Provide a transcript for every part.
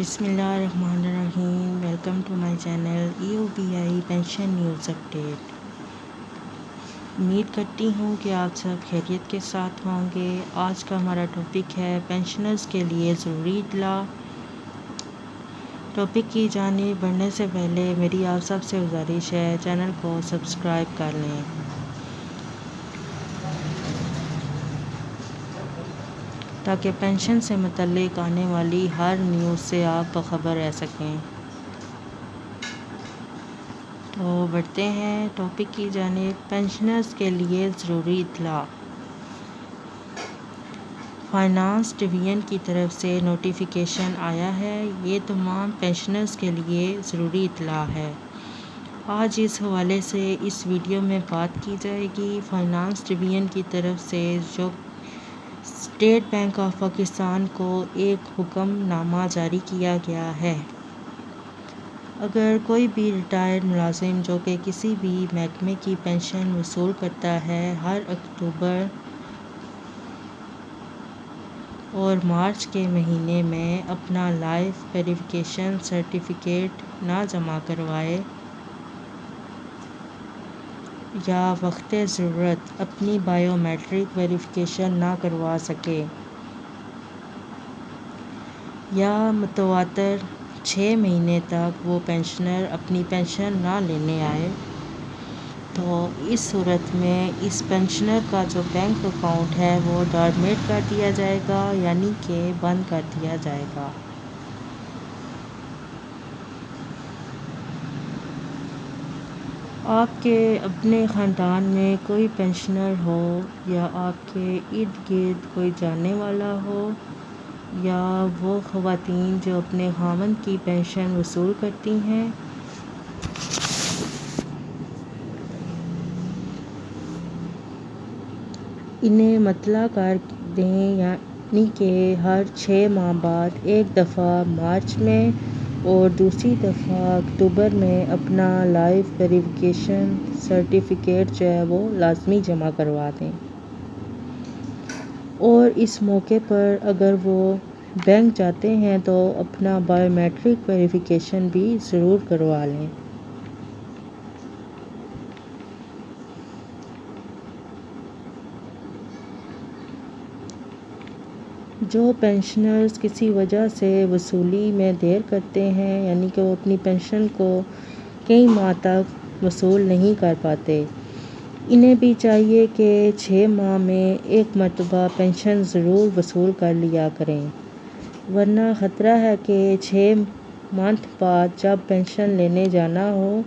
بسم اللہ الرحمن الرحیم۔ Welcome to my channel EOBI pension news update. امید کرتی ہوں کہ آپ سب خیریت کے ساتھ ہوں گے۔ آج کا ہمارا ٹاپک ہے پینشنرز کے لیے ضروری اطلاع۔ ٹاپک کی جانب بڑھنے سے پہلے میری آپ سب سے گزارش ہے چینل کو سبسکرائب کر لیں تاکہ پینشن سے متعلق آنے والی ہر نیوز سے آپ باخبر رہ سکیں۔ تو بڑھتے ہیں ٹاپک کی جانب۔ پینشنرز کے لیے ضروری اطلاع۔ فائنانس ڈویژن کی طرف سے نوٹیفیکیشن آیا ہے۔ یہ تمام پینشنرز کے لیے ضروری اطلاع ہے۔ آج اس حوالے سے اس ویڈیو میں بات کی جائے گی۔ فائنانس ڈویژن کی طرف سے جو اسٹیٹ بینک آف پاکستان کو ایک حکم نامہ جاری کیا گیا ہے۔ اگر کوئی بھی ریٹائرڈ ملازم جو کہ کسی بھی محکمے کی پینشن وصول کرتا ہے، ہر اکتوبر اور مارچ کے مہینے میں اپنا لائف ویریفیکیشن سرٹیفکیٹ نہ جمع کروائے یا وقت ضرورت اپنی بائیو میٹرک ویریفیکیشن نہ کروا سکے یا متواتر 6 مہینے تک وہ پینشنر اپنی پینشن نہ لینے آئے، تو اس صورت میں اس پینشنر کا جو بینک اکاؤنٹ ہے وہ ڈارمیٹ کر دیا جائے گا، یعنی کہ بند کر دیا جائے گا۔ آپ کے اپنے خاندان میں کوئی پینشنر ہو یا آپ کے ارد گرد کوئی جاننے والا ہو یا وہ خواتین جو اپنے خاوند کی پینشن وصول کرتی ہیں، انہیں مطلع کر دیں، یعنی کہ ہر 6 ماہ بعد ایک دفعہ مارچ میں اور دوسری دفعہ اکتوبر میں اپنا لائف ویریفیکیشن سرٹیفکیٹ جو ہے وہ لازمی جمع کروا دیں۔ اور اس موقع پر اگر وہ بینک جاتے ہیں تو اپنا بائیو میٹرک ویریفیکیشن بھی ضرور کروا لیں۔ جو پینشنرز کسی وجہ سے وصولی میں دیر کرتے ہیں، یعنی کہ وہ اپنی پینشن کو کئی ماہ تک وصول نہیں کر پاتے، انہیں بھی چاہیے کہ 6 ماہ میں ایک مرتبہ پینشن ضرور وصول کر لیا کریں، ورنہ خطرہ ہے کہ 6 ماہ بعد جب پینشن لینے جانا ہو،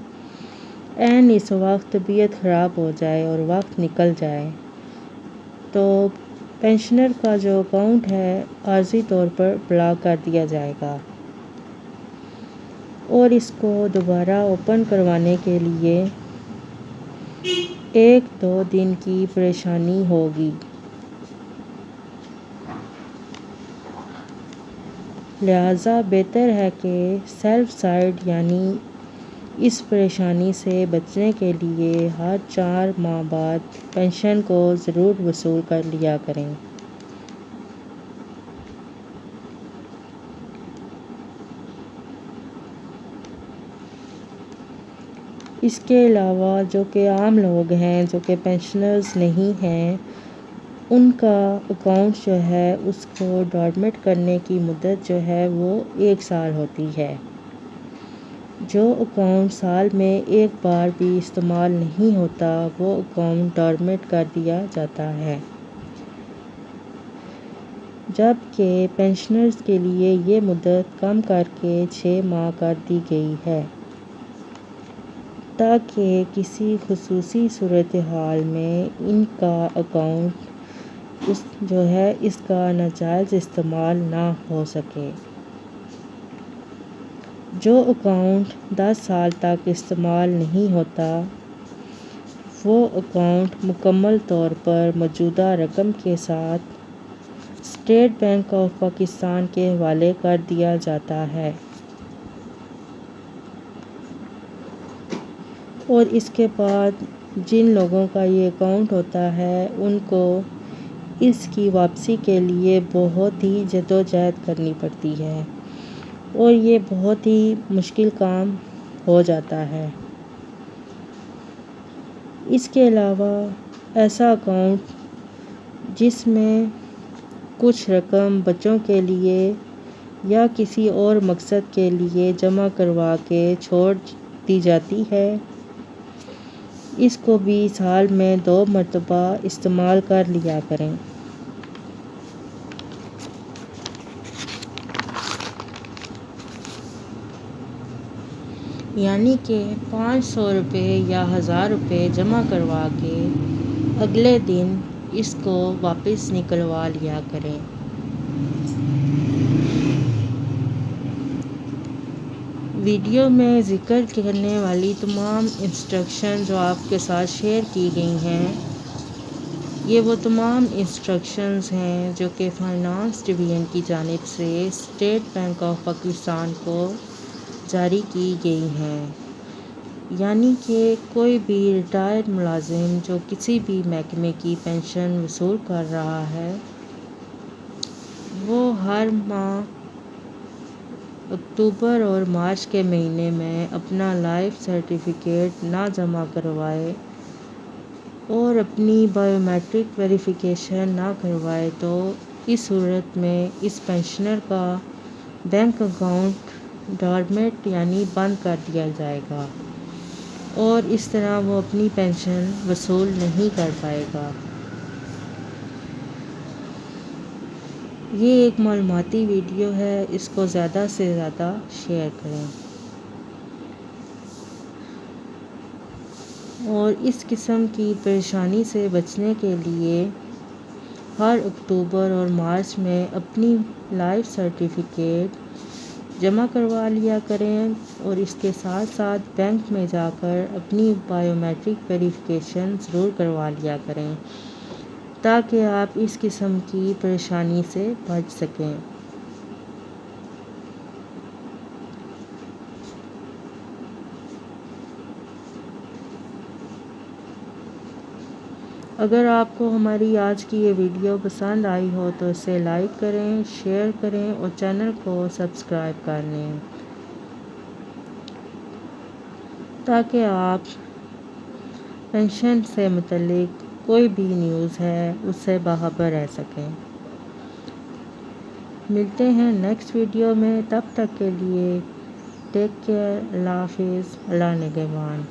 عین اس وقت طبیعت خراب ہو جائے اور وقت نکل جائے تو پینشنر کا جو اکاؤنٹ ہے عارضی طور پر بلاک کر دیا جائے گا اور اس کو دوبارہ اوپن کروانے کے لیے 1-2 دن کی پریشانی ہوگی۔ لہٰذا بہتر ہے کہ سیلف سائڈ، یعنی اس پریشانی سے بچنے کے لیے ہر 4 ماہ بعد پینشن کو ضرور وصول کر لیا کریں۔ اس کے علاوہ جو کہ عام لوگ ہیں، جو کہ پینشنرز نہیں ہیں، ان کا اکاؤنٹ جو ہے اس کو ڈارمیٹ کرنے کی مدت جو ہے وہ 1 سال ہوتی ہے۔ جو اکاؤنٹ سال میں ایک بار بھی استعمال نہیں ہوتا، وہ اکاؤنٹ ڈارمیٹ کر دیا جاتا ہے، جبکہ پینشنرز کے لیے یہ مدت کم کر کے 6 ماہ کر دی گئی ہے تاکہ کسی خصوصی صورتحال میں ان کا اکاؤنٹ جو ہے اس کا ناجائز استعمال نہ ہو سکے۔ جو اکاؤنٹ 10 سال تک استعمال نہیں ہوتا، وہ اکاؤنٹ مکمل طور پر موجودہ رقم کے ساتھ اسٹیٹ بینک آف پاکستان کے حوالے کر دیا جاتا ہے اور اس کے بعد جن لوگوں کا یہ اکاؤنٹ ہوتا ہے ان کو اس کی واپسی کے لیے بہت ہی جدوجہد کرنی پڑتی ہے۔ اور یہ بہت ہی مشکل کام ہو جاتا ہے۔ اس کے علاوہ ایسا اکاؤنٹ جس میں کچھ رقم بچوں کے لیے یا کسی اور مقصد کے لیے جمع کروا کے چھوڑ دی جاتی ہے، اس کو بھی سال میں 2 مرتبہ استعمال کر لیا کریں۔ یعنی کہ 500 روپے یا 1000 روپے جمع کروا کے اگلے دن اس کو واپس نکلوا لیا کریں۔ ویڈیو میں ذکر کرنے والی تمام انسٹرکشن جو آپ کے ساتھ شیئر کی گئی ہیں، یہ وہ تمام انسٹرکشنز ہیں جو کہ فائنانس ڈویژن کی جانب سے اسٹیٹ بینک آف پاکستان کو جاری کی گئی ہیں۔ یعنی کہ کوئی بھی ریٹائرڈ ملازم جو کسی بھی محکمے کی پنشن وصول کر رہا ہے، وہ ہر ماہ اکتوبر اور مارچ کے مہینے میں اپنا لائف سرٹیفکیٹ نہ جمع کروائے اور اپنی بائیو میٹرک ویریفیکیشن نہ کروائے تو اس صورت میں اس پینشنر کا بینک اکاؤنٹ ڈورمنٹ یعنی بند کر دیا جائے گا اور اس طرح وہ اپنی پینشن وصول نہیں کر پائے گا۔ یہ ایک معلوماتی ویڈیو ہے، اس کو زیادہ سے زیادہ شیئر کریں۔ اور اس قسم کی پریشانی سے بچنے کے لیے ہر اکتوبر اور مارچ میں اپنی لائف سرٹیفکیٹ جمع کروا لیا کریں اور اس کے ساتھ ساتھ بینک میں جا کر اپنی بائیو میٹرک ویریفیکیشن ضرور کروا لیا کریں تاکہ آپ اس قسم کی پریشانی سے بچ سکیں۔ اگر آپ کو ہماری آج کی یہ ویڈیو پسند آئی ہو تو اسے لائک کریں، شیئر کریں اور چینل کو سبسکرائب کر لیں تاکہ آپ پینشن سے متعلق کوئی بھی نیوز ہے اس سے باخبر رہ سکیں۔ ملتے ہیں نیکسٹ ویڈیو میں، تب تک کے لیے ٹیک کیئر، اللہ حافظ، اللہ نگہبان۔